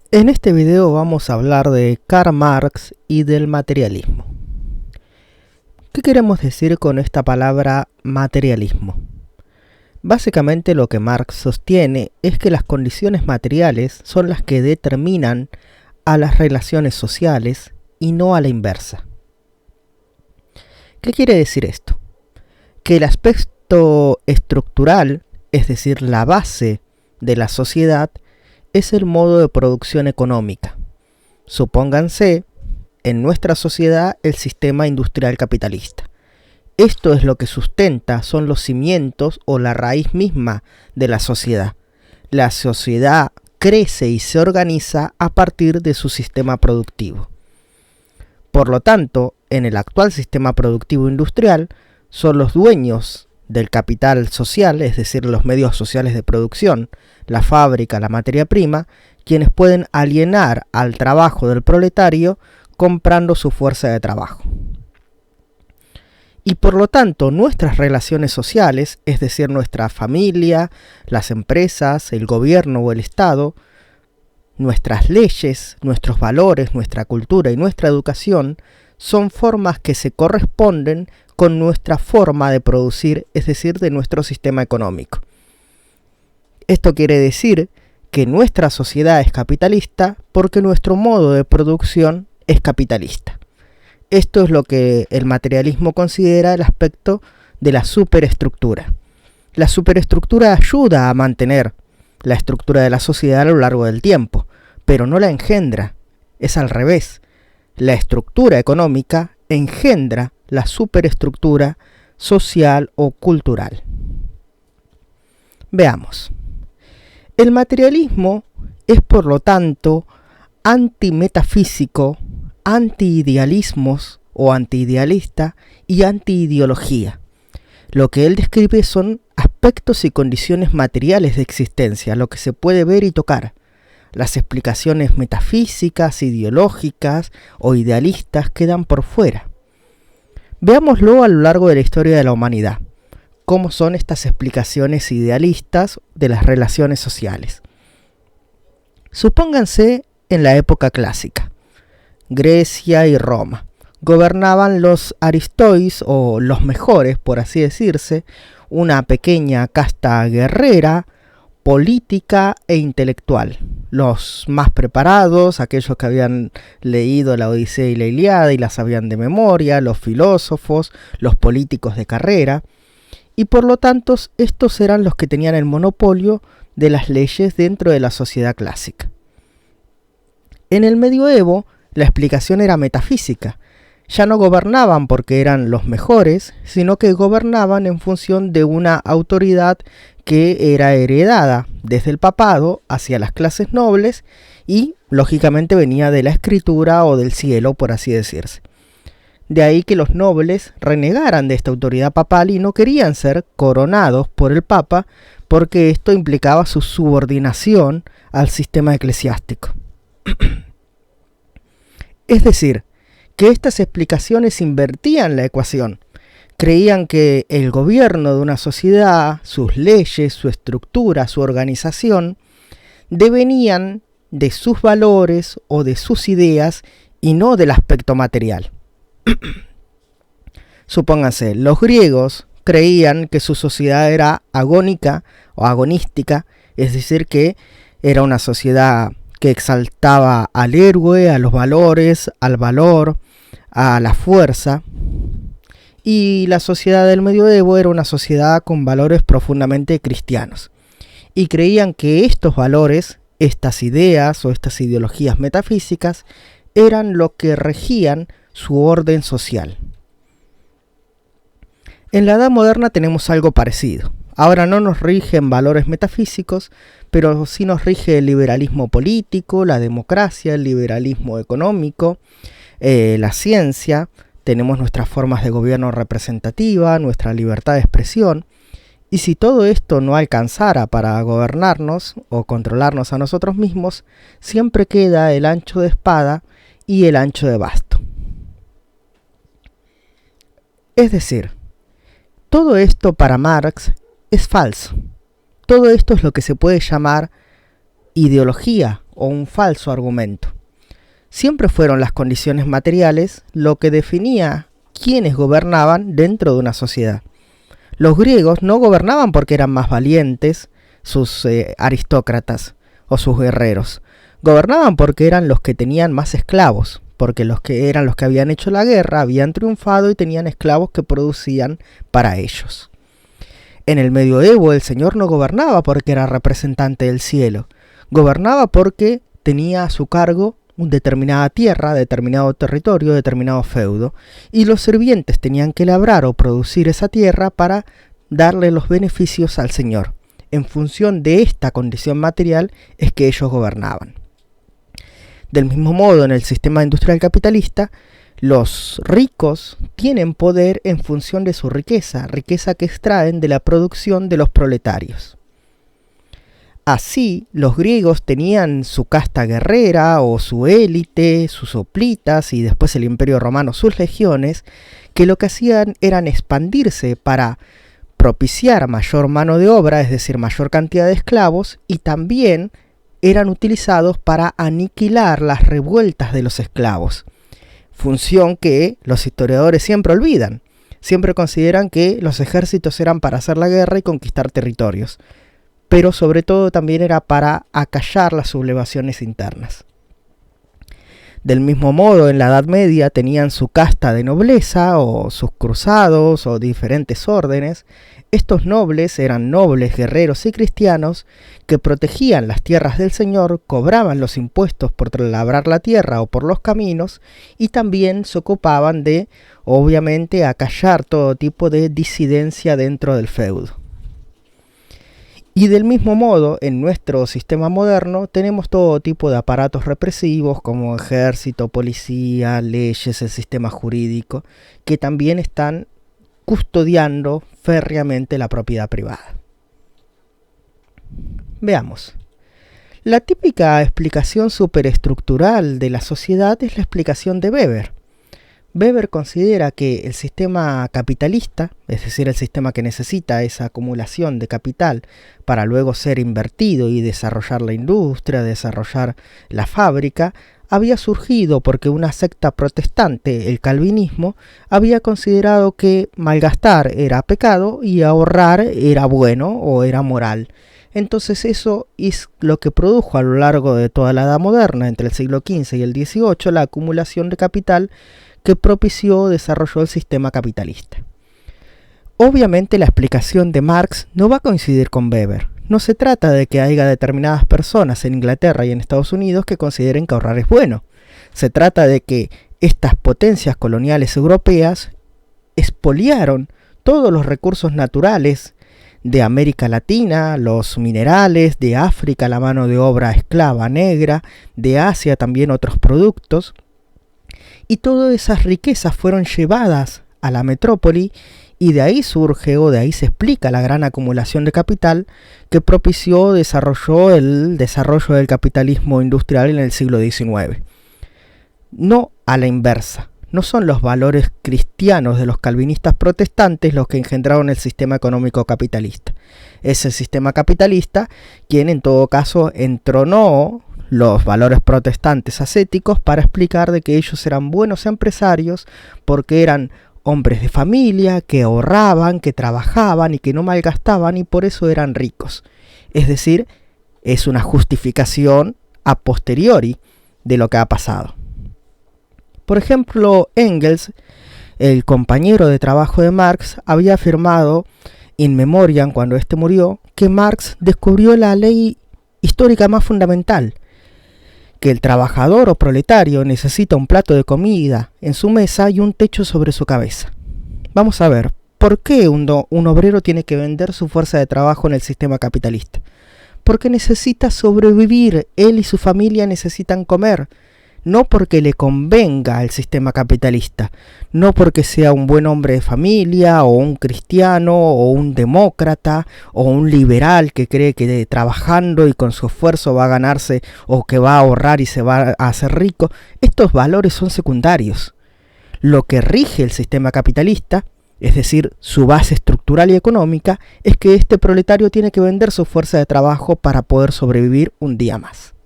En este video vamos a hablar de Karl Marx y del materialismo. ¿Qué queremos decir con esta palabra materialismo? Básicamente lo que Marx sostiene es que las condiciones materiales son las que determinan a las relaciones sociales y no a la inversa. ¿Qué quiere decir esto? Que el aspecto estructural, es decir, la base de la sociedad, es el modo de producción económica. Supónganse, en nuestra sociedad, el sistema industrial capitalista. Esto es lo que sustenta, son los cimientos o la raíz misma de la sociedad. La sociedad crece y se organiza a partir de su sistema productivo. Por lo tanto, en el actual sistema productivo industrial, son los dueños del capital social, es decir, los medios sociales de producción, la fábrica, la materia prima, quienes pueden alienar al trabajo del proletario comprando su fuerza de trabajo. Y por lo tanto, nuestras relaciones sociales, es decir, nuestra familia, las empresas, el gobierno o el Estado, nuestras leyes, nuestros valores, nuestra cultura y nuestra educación, son formas que se corresponden con nuestra forma de producir, es decir, de nuestro sistema económico. Esto quiere decir que nuestra sociedad es capitalista porque nuestro modo de producción es capitalista. Esto es lo que el materialismo considera el aspecto de la superestructura. La superestructura ayuda a mantener la estructura de la sociedad a lo largo del tiempo, pero no la engendra, es al revés. La estructura económica engendra la superestructura social o cultural. Veamos. El materialismo es, por lo tanto, antimetafísico, antiidealismos o antiidealista y antiideología. Lo que él describe son aspectos y condiciones materiales de existencia, lo que se puede ver y tocar. Las explicaciones metafísicas, ideológicas o idealistas quedan por fuera. Veámoslo a lo largo de la historia de la humanidad. ¿Cómo son estas explicaciones idealistas de las relaciones sociales? Supónganse en la época clásica. Grecia y Roma. Gobernaban los aristois o los mejores, por así decirse, una pequeña casta guerrera, política e intelectual. Los más preparados, aquellos que habían leído la Odisea y la Ilíada y la sabían de memoria, los filósofos, los políticos de carrera, y por lo tanto estos eran los que tenían el monopolio de las leyes dentro de la sociedad clásica. En el medioevo, la explicación era metafísica. Ya no gobernaban porque eran los mejores, sino que gobernaban en función de una autoridad que era heredada desde el papado hacia las clases nobles y, lógicamente, venía de la escritura o del cielo, por así decirse. De ahí que los nobles renegaran de esta autoridad papal y no querían ser coronados por el papa porque esto implicaba su subordinación al sistema eclesiástico. Es decir, que estas explicaciones invertían la ecuación. Creían que el gobierno de una sociedad, sus leyes, su estructura, su organización, devenían de sus valores o de sus ideas y no del aspecto material. Supónganse, los griegos creían que su sociedad era agónica o agonística, es decir, que era una sociedad que exaltaba al héroe, a los valores, al valor, a la fuerza. Y la sociedad del medioevo era una sociedad con valores profundamente cristianos. Y creían que estos valores, estas ideas o estas ideologías metafísicas, eran lo que regían su orden social. En la Edad Moderna tenemos algo parecido. Ahora no nos rigen valores metafísicos, pero sí nos rige el liberalismo político, la democracia, el liberalismo económico, la ciencia. Tenemos nuestras formas de gobierno representativa, nuestra libertad de expresión. Y si todo esto no alcanzara para gobernarnos o controlarnos a nosotros mismos, siempre queda el ancho de espada y el ancho de basto. Es decir, todo esto para Marx es falso. Todo esto es lo que se puede llamar ideología o un falso argumento. Siempre fueron las condiciones materiales lo que definía quiénes gobernaban dentro de una sociedad. Los griegos no gobernaban porque eran más valientes, sus aristócratas o sus guerreros. Gobernaban porque eran los que tenían más esclavos, porque eran los que habían hecho la guerra, habían triunfado y tenían esclavos que producían para ellos. En el medioevo el señor no gobernaba porque era representante del cielo, gobernaba porque tenía a su cargo una determinada tierra, determinado territorio, determinado feudo, y los sirvientes tenían que labrar o producir esa tierra para darle los beneficios al señor. En función de esta condición material es que ellos gobernaban. Del mismo modo, en el sistema industrial capitalista, los ricos tienen poder en función de su riqueza, riqueza que extraen de la producción de los proletarios. Así, los griegos tenían su casta guerrera o su élite, sus hoplitas y después el Imperio Romano sus legiones, que lo que hacían eran expandirse para propiciar mayor mano de obra, es decir, mayor cantidad de esclavos, y también eran utilizados para aniquilar las revueltas de los esclavos, función que los historiadores siempre olvidan. Siempre consideran que los ejércitos eran para hacer la guerra y conquistar territorios, pero sobre todo también era para acallar las sublevaciones internas. Del mismo modo, en la Edad Media tenían su casta de nobleza o sus cruzados o diferentes órdenes. Estos nobles eran nobles, guerreros y cristianos que protegían las tierras del Señor, cobraban los impuestos por labrar la tierra o por los caminos y también se ocupaban de, obviamente, acallar todo tipo de disidencia dentro del feudo. Y del mismo modo, en nuestro sistema moderno tenemos todo tipo de aparatos represivos como ejército, policía, leyes, el sistema jurídico, que también están custodiando férreamente la propiedad privada. Veamos. La típica explicación superestructural de la sociedad es la explicación de Weber. Weber considera que el sistema capitalista, es decir, el sistema que necesita esa acumulación de capital para luego ser invertido y desarrollar la industria, desarrollar la fábrica, había surgido porque una secta protestante, el calvinismo, había considerado que malgastar era pecado y ahorrar era bueno o era moral. Entonces eso es lo que produjo a lo largo de toda la Edad Moderna, entre el siglo XV y el XVIII, la acumulación de capital que propició o desarrolló el sistema capitalista. Obviamente la explicación de Marx no va a coincidir con Weber. No se trata de que haya determinadas personas en Inglaterra y en Estados Unidos que consideren que ahorrar es bueno. Se trata de que estas potencias coloniales europeas expoliaron todos los recursos naturales de América Latina, los minerales, de África la mano de obra esclava negra, de Asia también otros productos, y todas esas riquezas fueron llevadas a la metrópoli y de ahí surge o de ahí se explica la gran acumulación de capital que propició desarrolló el desarrollo del capitalismo industrial en el siglo XIX. No a la inversa. No son los valores cristianos de los calvinistas protestantes los que engendraron el sistema económico capitalista. Es el sistema capitalista quien en todo caso entronó los valores protestantes ascéticos para explicar de que ellos eran buenos empresarios porque eran hombres de familia, que ahorraban, que trabajaban y que no malgastaban y por eso eran ricos. Es decir, es una justificación a posteriori de lo que ha pasado. Por ejemplo, Engels, el compañero de trabajo de Marx, había afirmado in memoriam, cuando éste murió, que Marx descubrió la ley histórica más fundamental, que el trabajador o proletario necesita un plato de comida en su mesa y un techo sobre su cabeza. Vamos a ver, ¿por qué un obrero tiene que vender su fuerza de trabajo en el sistema capitalista? Porque necesita sobrevivir, él y su familia necesitan comer, no porque le convenga el sistema capitalista, no porque sea un buen hombre de familia, o un cristiano, o un demócrata, o un liberal que cree que trabajando y con su esfuerzo va a ganarse, o que va a ahorrar y se va a hacer rico. Estos valores son secundarios. Lo que rige el sistema capitalista, es decir, su base estructural y económica, es que este proletario tiene que vender su fuerza de trabajo para poder sobrevivir un día más.